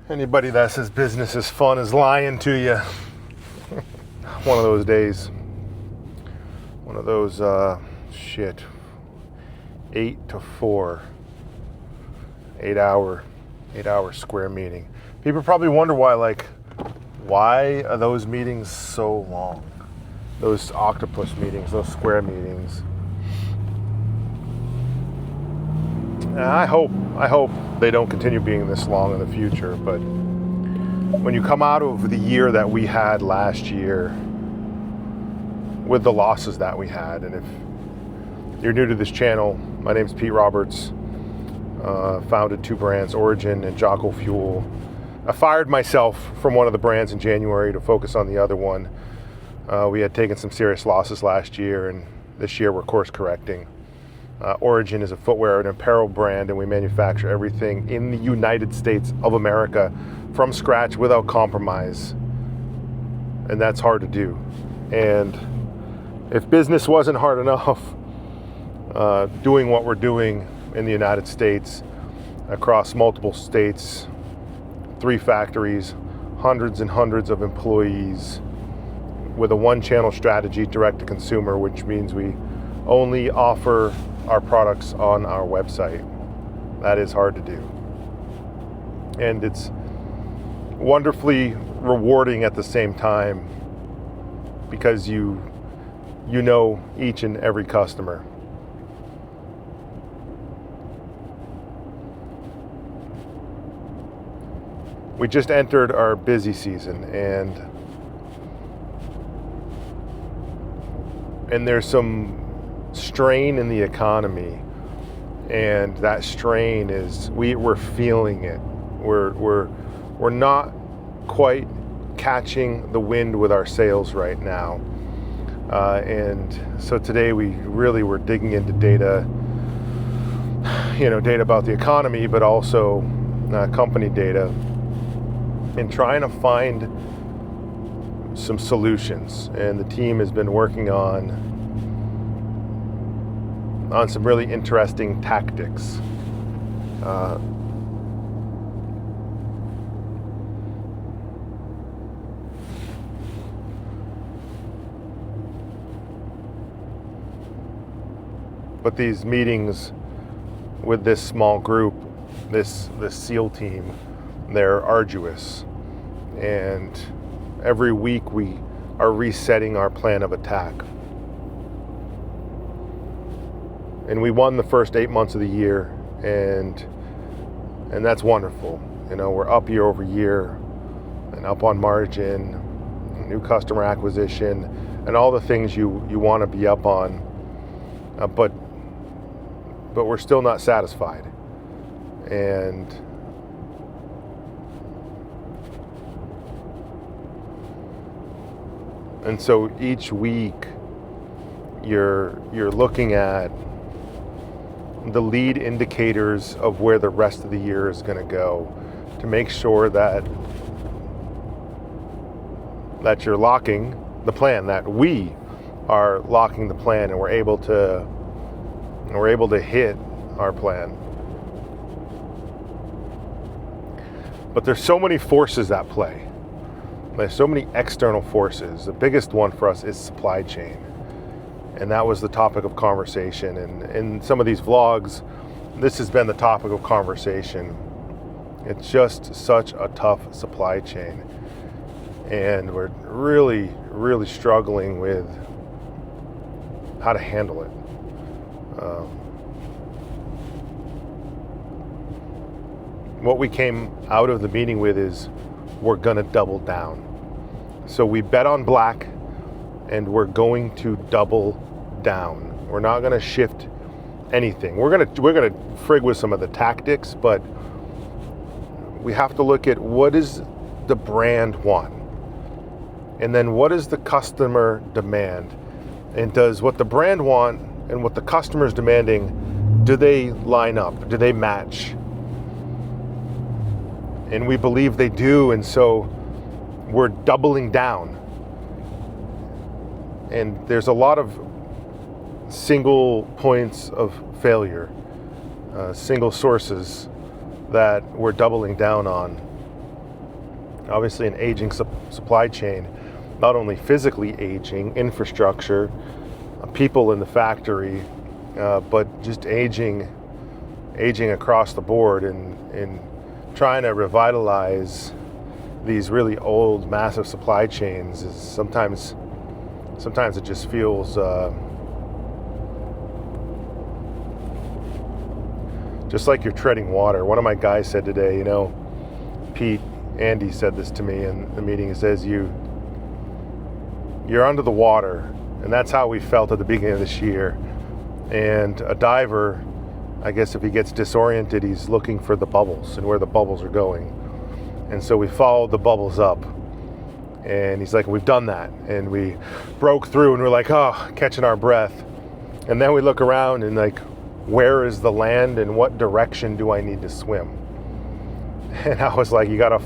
Anybody that says business is fun is lying to you. One of those days. One of those, 8 to 4. 8 hour square meeting. People probably wonder why are those meetings so long? Those octopus meetings, those square meetings. And I hope they don't continue being this long in the future, but when you come out of the year that we had last year, with the losses that we had, and if you're new to this channel, my name's Pete Roberts, founded two brands, Origin and Jocko Fuel. I fired myself from one of the brands in January to focus on the other one. We had taken some serious losses last year, and this year we're course correcting. Origin is a footwear and apparel brand, and we manufacture everything in the United States of America from scratch without compromise. And that's hard to do. And if business wasn't hard enough, doing what we're doing in the United States, across multiple states, 3 factories, hundreds and hundreds of employees, with a one-channel strategy, direct to consumer, which means we only offer our products on our website. That is hard to do. And it's wonderfully rewarding at the same time, because you know each and every customer. We just entered our busy season, and there's some strain in the economy, and that strain is we're feeling it. We're not quite catching the wind with our sales right now, and so today we really were digging into data about the economy, but also company data, and trying to find some solutions. And the team has been working on some really interesting tactics. But these meetings with this small group, this SEAL team, they're arduous. And every week we are resetting our plan of attack. And we won the first 8 months of the year, and that's wonderful. We're up year over year, and up on margin, new customer acquisition, and all the things you want to be up on. But we're still not satisfied. And so each week you're looking at the lead indicators of where the rest of the year is going to go, to make sure that you're locking the plan, that we are locking the plan, and we're able to hit our plan. But there's so many forces at play. There's so many external forces. The biggest one for us is supply chain. And that was the topic of conversation. And in some of these vlogs, this has been the topic of conversation. It's just such a tough supply chain. And we're really, really struggling with how to handle it. What we came out of the meeting with is we're gonna double down. So we bet on black, and we're going to double down. We're not gonna shift anything. We're gonna frig with some of the tactics, but we have to look at what is the brand want, and then what is the customer demand, and does what the brand want and what the customer is demanding, do they line up? Do they match? And we believe they do, and so we're doubling down. And there's a lot of single points of failure, single sources that we're doubling down on. obviously an aging supply chain, not only physically aging, infrastructure, people in the factory, but just aging across the board, and trying to revitalize these really old, massive supply chains is sometimes it just feels just like you're treading water. One of my guys said today, Andy said this to me in the meeting. He says, you're under the water, and that's how we felt at the beginning of this year. And a diver, I guess if he gets disoriented, he's looking for the bubbles and where the bubbles are going. And so we followed the bubbles up. And he's like, we've done that. And we broke through, and we're like, catching our breath. And then we look around and like, where is the land and what direction do I need to swim? And I was like, you gotta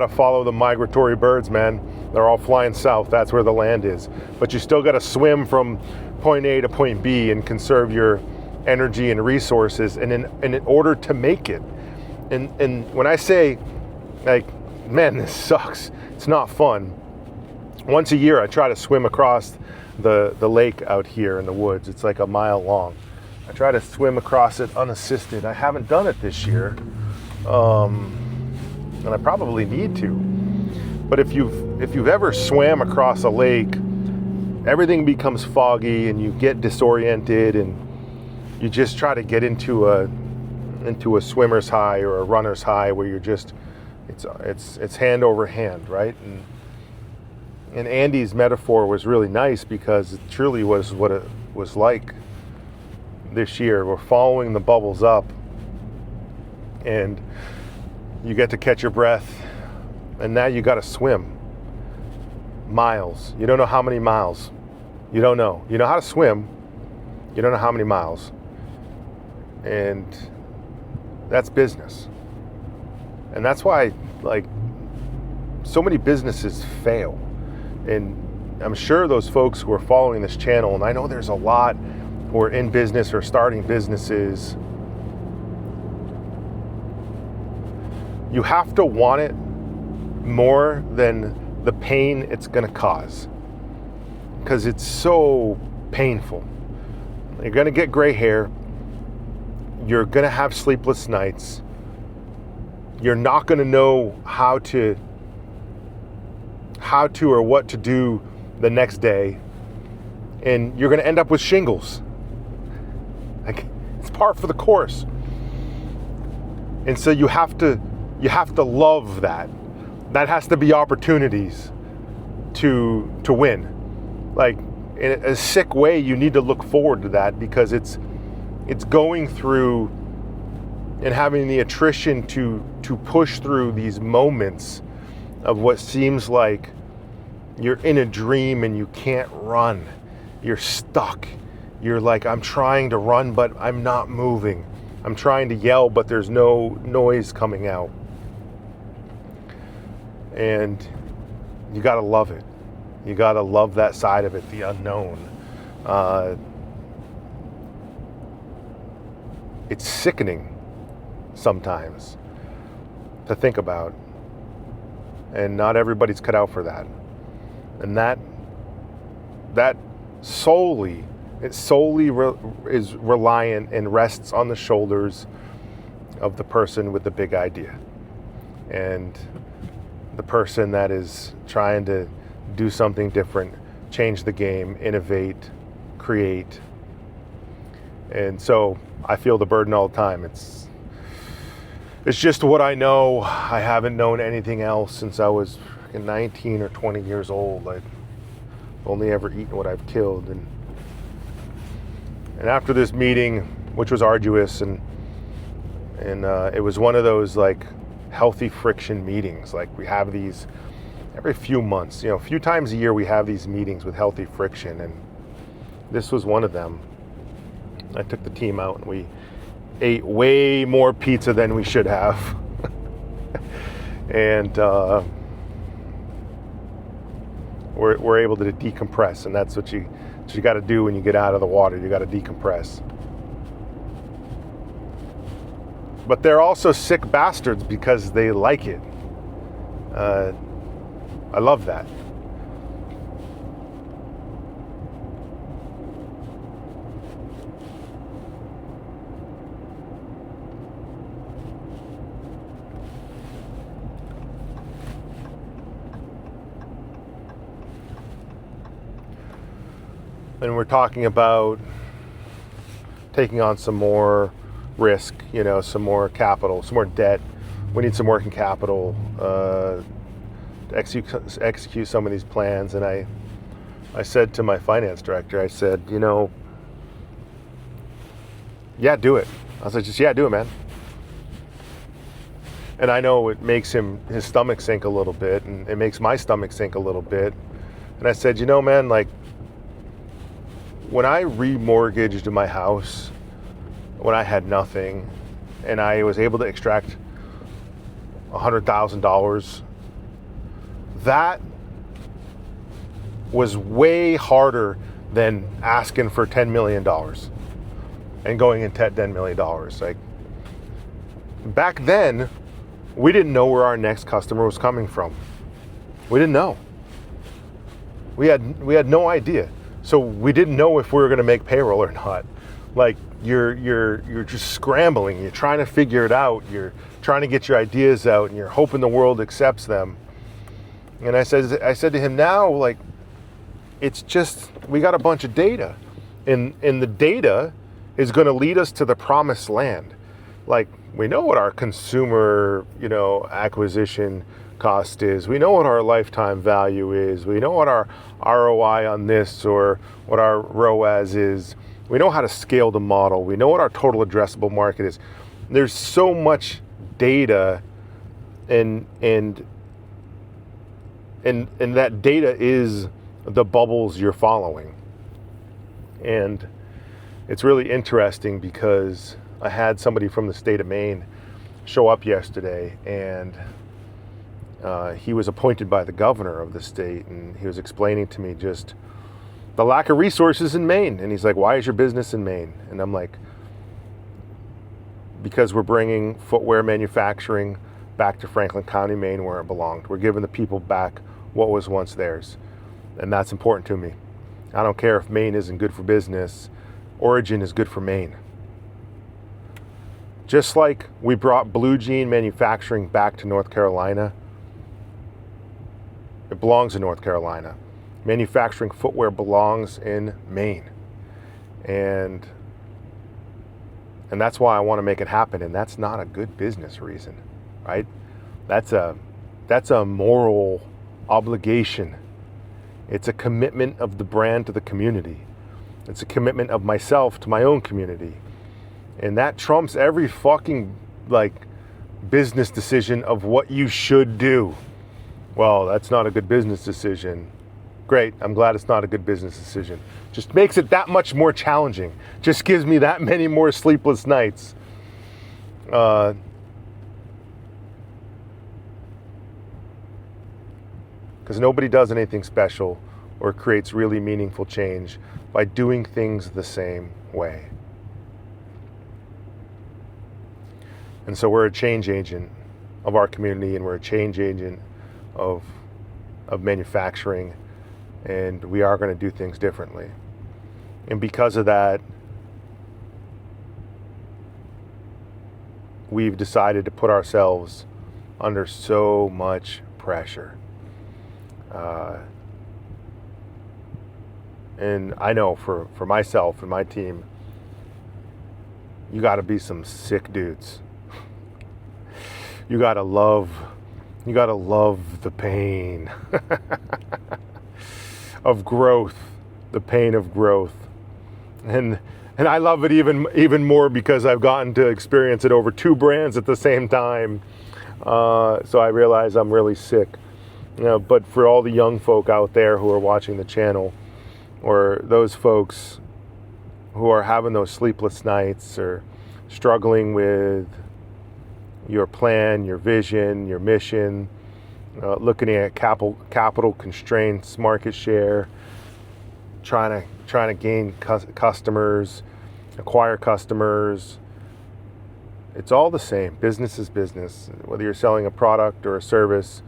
follow the migratory birds, man. They're all flying south. That's where the land is. But you still gotta swim from point A to point B and conserve your energy and resources, and in order to make it. And when I say, like, man, this sucks, it's not fun. Once a year I try to swim across the lake out here in the woods. It's like a mile long. I try to swim across it unassisted. I haven't done it this year, and I probably need to. But if you've ever swam across a lake, everything becomes foggy and you get disoriented, and you just try to get into a swimmer's high or a runner's high where you're just it's hand over hand, right? And Andy's metaphor was really nice, because it truly was what it was like this year. We're following the bubbles up, and you get to catch your breath, and now you got to swim miles. You don't know how many miles. You don't know. You know how to swim. You don't know how many miles. And that's business. And that's why, like, so many businesses fail. And I'm sure those folks who are following this channel, and I know there's a lot who are in business or starting businesses, you have to want it more than the pain it's going to cause, because it's so painful. You're going to get gray hair. You're going to have sleepless nights. You're not going to know how to or what to do the next day, and you're going to end up with shingles. Like, it's par for the course. And so you have to love that. That has to be opportunities to win. Like, in a sick way, you need to look forward to that, because it's going through and having the attrition to push through these moments of what seems like you're in a dream and you can't run. You're stuck. You're like, I'm trying to run, but I'm not moving. I'm trying to yell, but there's no noise coming out. And you gotta love it. You gotta love that side of it, the unknown. It's sickening sometimes to think about. And not everybody's cut out for that. And that solely is reliant and rests on the shoulders of the person with the big idea, and the person that is trying to do something different, change the game, innovate, create. And so I feel the burden all the time. It's just what I know. I haven't known anything else since I was 19 or 20 years old. I've only ever eaten what I've killed. And after this meeting, which was arduous, and it was one of those like healthy friction meetings. Like, we have these every few months, a few times a year we have these meetings with healthy friction, and this was one of them. I took the team out and we ate way more pizza than we should have. And we're able to decompress, and that's what you got to do when you get out of the water. You got to decompress. But they're also sick bastards because they like it. I love that. And we're talking about taking on some more risk, some more capital, some more debt. We need some working capital to execute some of these plans. And I said to my finance director, I said, yeah, do it. I was like, yeah, do it, man. And I know it makes his stomach sink a little bit, and it makes my stomach sink a little bit. And I said, man, like, when I remortgaged my house, when I had nothing, and I was able to extract $100,000, that was way harder than asking for $10 million and going into $10 million. Like, back then, we didn't know where our next customer was coming from. We didn't know. We had no idea. So we didn't know if we were going to make payroll or not. Like, you're just scrambling. You're trying to figure it out. You're trying to get your ideas out, and you're hoping the world accepts them. And I said to him, now, like, it's just, we got a bunch of data, and the data is going to lead us to the promised land. Like, we know what our consumer, acquisition cost is. We know what our lifetime value is. We know what our ROI on this, or what our ROAS is. We know how to scale the model. We know what our total addressable market is. There's so much data, and that data is the bubbles you're following. And it's really interesting because I had somebody from the state of Maine show up yesterday, and he was appointed by the governor of the state, and he was explaining to me just the lack of resources in Maine. And he's like, why is your business in Maine? And I'm like, because we're bringing footwear manufacturing back to Franklin County, Maine, where it belonged. We're giving the people back what was once theirs. And that's important to me. I don't care if Maine isn't good for business. Origin is good for Maine. Just like we brought blue jean manufacturing back to North Carolina, it belongs in North Carolina. Manufacturing footwear belongs in Maine. And that's why I want to make it happen. And that's not a good business reason, right? That's a moral obligation. It's a commitment of the brand to the community. It's a commitment of myself to my own community. And that trumps every fucking, business decision of what you should do. Well, that's not a good business decision. Great, I'm glad it's not a good business decision. Just makes it that much more challenging. Just gives me that many more sleepless nights. Because nobody does anything special or creates really meaningful change by doing things the same way. And so we're a change agent of our community, and we're a change agent of manufacturing, and we are going to do things differently. And because of that, we've decided to put ourselves under so much pressure. And I know for myself and my team, you got to be some sick dudes. You got to love the pain of growth, the pain of growth. And I love it even more because I've gotten to experience it over two brands at the same time. So I realize I'm really sick. But for all the young folk out there who are watching the channel, or those folks who are having those sleepless nights or struggling with your plan, your vision, your mission, looking at capital constraints, market share, trying to gain customers, acquire customers. It's all the same. Business is business. Whether you're selling a product or a service,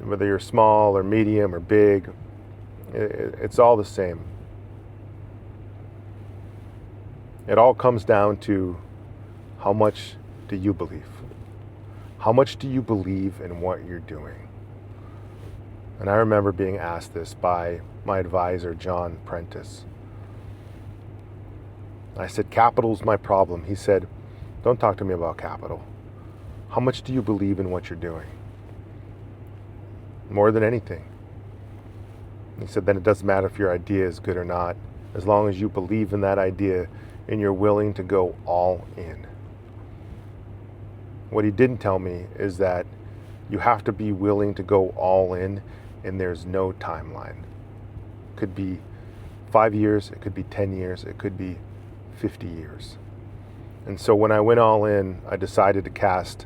Whether you're small or medium or big, it's all the same. It all comes down to how much do you believe? How much do you believe in what you're doing? And I remember being asked this by my advisor, John Prentice. I said, capital's my problem. He said, don't talk to me about capital. How much do you believe in what you're doing? More than anything. He said, then it doesn't matter if your idea is good or not, as long as you believe in that idea and you're willing to go all in. What he didn't tell me is that you have to be willing to go all in, and there's no timeline. It could be 5 years, it could be 10 years, it could be 50 years. And so when I went all in, I decided to cast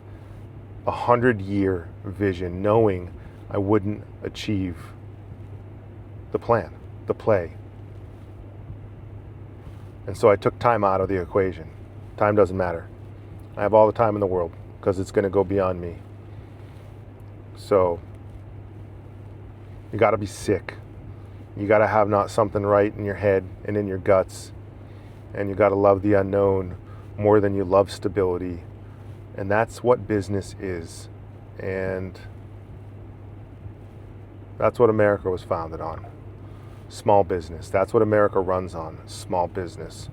a 100-year vision, knowing I wouldn't achieve the plan, the play. And so I took time out of the equation. Time doesn't matter. I have all the time in the world because it's going to go beyond me. So you got to be sick. You got to have not something right in your head and in your guts. And you got to love the unknown more than you love stability. And that's what business is. And that's what America was founded on. Small business. That's what America runs on. Small business.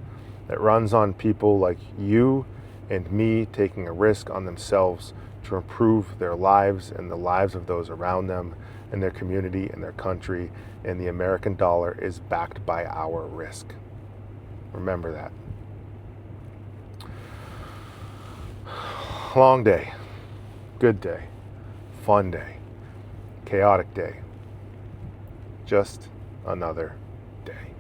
It runs on people like you and me taking a risk on themselves to improve their lives and the lives of those around them and their community and their country. And the American dollar is backed by our risk. Remember that. Long day. Good day. Fun day. Chaotic day. Just another day.